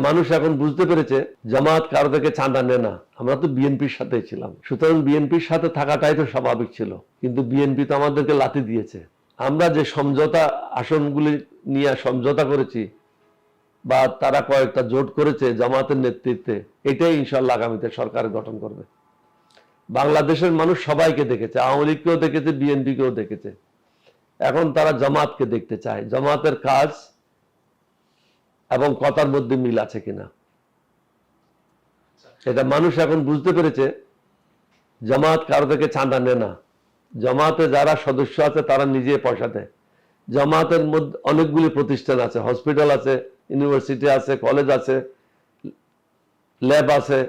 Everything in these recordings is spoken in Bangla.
মানুষ এখন বুঝতে পেরেছে জামাত কারো থেকে চাঁদা নেয় না। আমরা তো বিএনপির সাথে ছিলাম, সুতরাং বিএনপির সাথে থাকাটাই তো স্বাভাবিক ছিল, কিন্তু বিএনপি তো আমাদেরকে লাথি দিয়েছে। আমরা যে সমঝোতা আসনগুলি নিয়ে সমঝোতা করেছি বা তারা কয়েকটা জোট করেছে জামাতের নেতৃত্বে, এটাই ইনশাল্লাহ আগামীতে সরকার গঠন করবে। বাংলাদেশের মানুষ সবাইকে দেখেছে, আওয়ামী লীগকেও দেখেছে, বিএনপিকেও দেখেছে, এখন তারা জামাতকে দেখতে চায়, জামাতের কাজ এবং কথার মধ্যে মিল আছে কিনা। এটা মানুষ এখন বুঝতে পেরেছে। জামাত কারো থেকে চাঁদা নেয় না। জামাতে যারা সদস্য আছে তারা নিজে পয়সা দেয়। জামাতের মধ্যে অনেকগুলি প্রতিষ্ঠান আছে, হসপিটাল আছে, ইউনিভার্সিটি আছে, কলেজ আছে, ল্যাব আছে,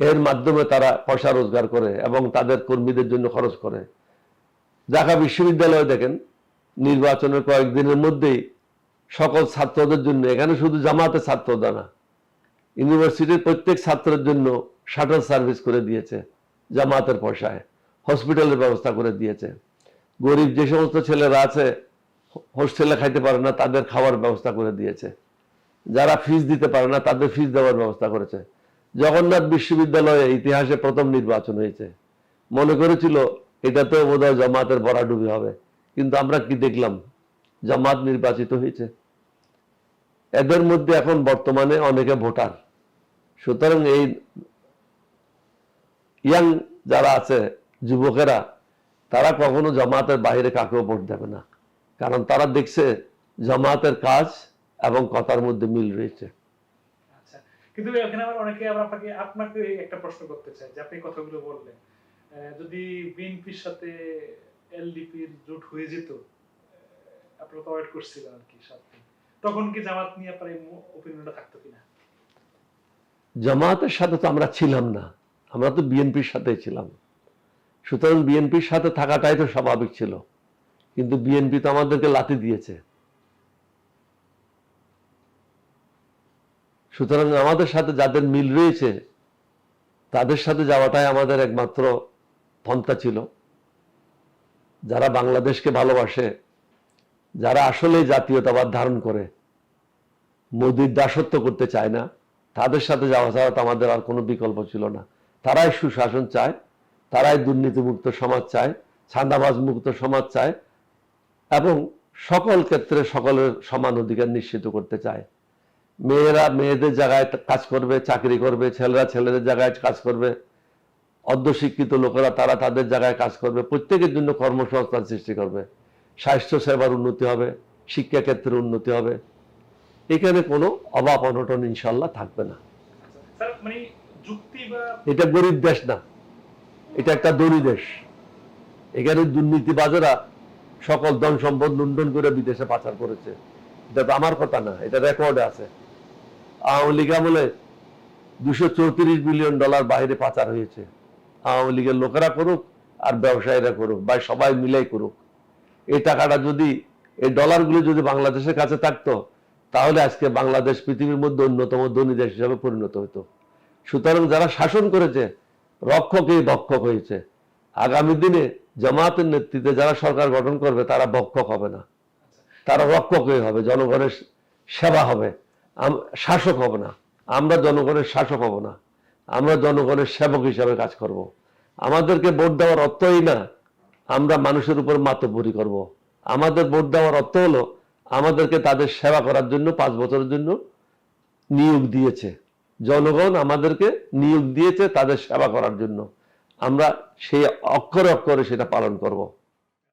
এর মাধ্যমে তারা পয়সা রোজগার করে এবং তাদের কর্মীদের জন্য খরচ করে। ঢাকা বিশ্ববিদ্যালয়ে দেখেন নির্বাচনের কয়েকদিনের মধ্যেই সকল ছাত্রদের জন্য, এখানে শুধু জামাতের ছাত্ররা না, ইউনিভার্সিটির প্রত্যেক ছাত্রের জন্য শাটল সার্ভিস করে দিয়েছে জামাতের পয়সায়, হসপিটালের ব্যবস্থা করে দিয়েছে। গরিব যে সমস্ত ছেলেরা আছে হোস্টেলে খাইতে পারে না তাদের খাওয়ার ব্যবস্থা করে দিয়েছে। যারা ফিস দিতে পারে না তাদের ফিস দেওয়ার ব্যবস্থা করেছে। জগন্নাথ বিশ্ববিদ্যালয়ে ইতিহাসে প্রথম নির্বাচন হয়েছে, মনে করেছিল এটাতেও বোধহয় জামাতের ভরাডুবি হবে, কিন্তু আমরা কি দেখলাম, জামাত নির্বাচিত হয়েছে। এদের মধ্যে এখন বর্তমানে অনেকে ভোটার। সুতরাং এই ইয়াং যারা আছে, যুবকেরা, তারা কখনো জামাতের বাইরে কাকেও ভোট দেবে না, কারণ তারা দেখছে জামাতের কাজ এবং কথার মধ্যে মিল রয়েছে। আচ্ছা, কিন্তু এখানে আবার অনেকে আবার আপনাকে একটা প্রশ্ন করতে চায় যে আপনি কথাগুলো বললেন, যদি বিএনপির সাথে এলডিপির জোট হয়ে যেত, আপনারা তো ওয়েট করছিলেন আর কি সাথে, তখন কি জামাত নিয়ে আপনার ওপিনিয়নটা থাকতো কিনা? জামাতের সাথে তো আমরা ছিলাম না, আমরা তো বিএনপির সাথে ছিলাম, সুতরাং বিএনপির সাথে থাকাটাই তো স্বাভাবিক ছিল, কিন্তু বিএনপি তো আমাদেরকে লাথি দিয়েছে। সুতরাং আমাদের সাথে যাদের মিল রয়েছে তাদের সাথে যাওয়াটাই আমাদের একমাত্র পন্থা ছিল। যারা বাংলাদেশকে ভালোবাসে, যারা আসলে জাতীয়তাবাদ ধারণ করে, মোদির দাসত্ব করতে চায় না, তাদের সাথে যাওয়া ছাড়া তো আমাদের আর কোনো বিকল্প ছিল না। তারাই সুশাসন চায়, তারাই দুর্নীতিমুক্ত সমাজ চায়, ছান্দাবাজ মুক্ত সমাজ চায় এবং সকল ক্ষেত্রে সকলের সমান অধিকার নিশ্চিত করতে চায়। মেয়েরা মেয়েদের জায়গায় কাজ করবে, চাকরি করবে, ছেলেরা ছেলেদের জায়গায় কাজ করবে, অর্ধশিক্ষিত লোকেরা তারা তাদের জায়গায় কাজ করবে, প্রত্যেকের জন্য কর্মসংস্থান সৃষ্টি করবে, স্বাস্থ্য সেবার উন্নতি হবে, শিক্ষা ক্ষেত্রে উন্নতি হবে, এখানে কোনো অভাব অনটন ইনশাল্লাহ থাকবে না। স্যার, মানে যুক্তি বা এটা গরিব দেশ না, এটা একটা ধনী দেশ। এখানে দুর্নীতিবাজেরা সকল ধন সম্পদ লুণ্ঠন করে বিদেশে পাচার করেছে। এটা তো আমার কথা না, এটা রেকর্ডে আছে। আওয়ামী লীগ আমলে $234 বিলিয়ন বাইরে পাচার হয়েছে। আওয়ামী লীগের লোকেরা করুক আর ব্যবসায়ীরা করুক, বা সবাই মিলাই করুক, এই টাকাটা যদি, এই ডলারগুলো যদি বাংলাদেশের কাছে থাকতো, তাহলে আজকে বাংলাদেশ পৃথিবীর মধ্যে অন্যতম ধনী দেশ হিসাবে পরিণত হতো। সুতরাং যারা শাসন করেছে রক্ষকই ভক্ষক হয়েছে। আগামী দিনে জামাতের নেতৃত্বে যারা সরকার গঠন করবে তারা ভক্ষক হবে না, তারা রক্ষকই হবে, জনগণের সেবা হবে, শাসক হবে না। আমরা জনগণের শাসক হব না, আমরা জনগণের সেবক হিসাবে কাজ করব। আমাদেরকে ভোট দেওয়ার অর্থই না আমরা মানুষের উপর মাতব্বরি করব। আমাদের ভোট দেওয়ার অর্থ হলো আমাদেরকে তাদের সেবা করার জন্য 5 বছরের জন্য নিয়োগ দিয়েছে। জনগণ আমাদেরকে নিয়োগ দিয়েছে তাদের সেবা করার জন্য, আমরা সেই অক্ষরে অক্ষরে সেটা পালন করব।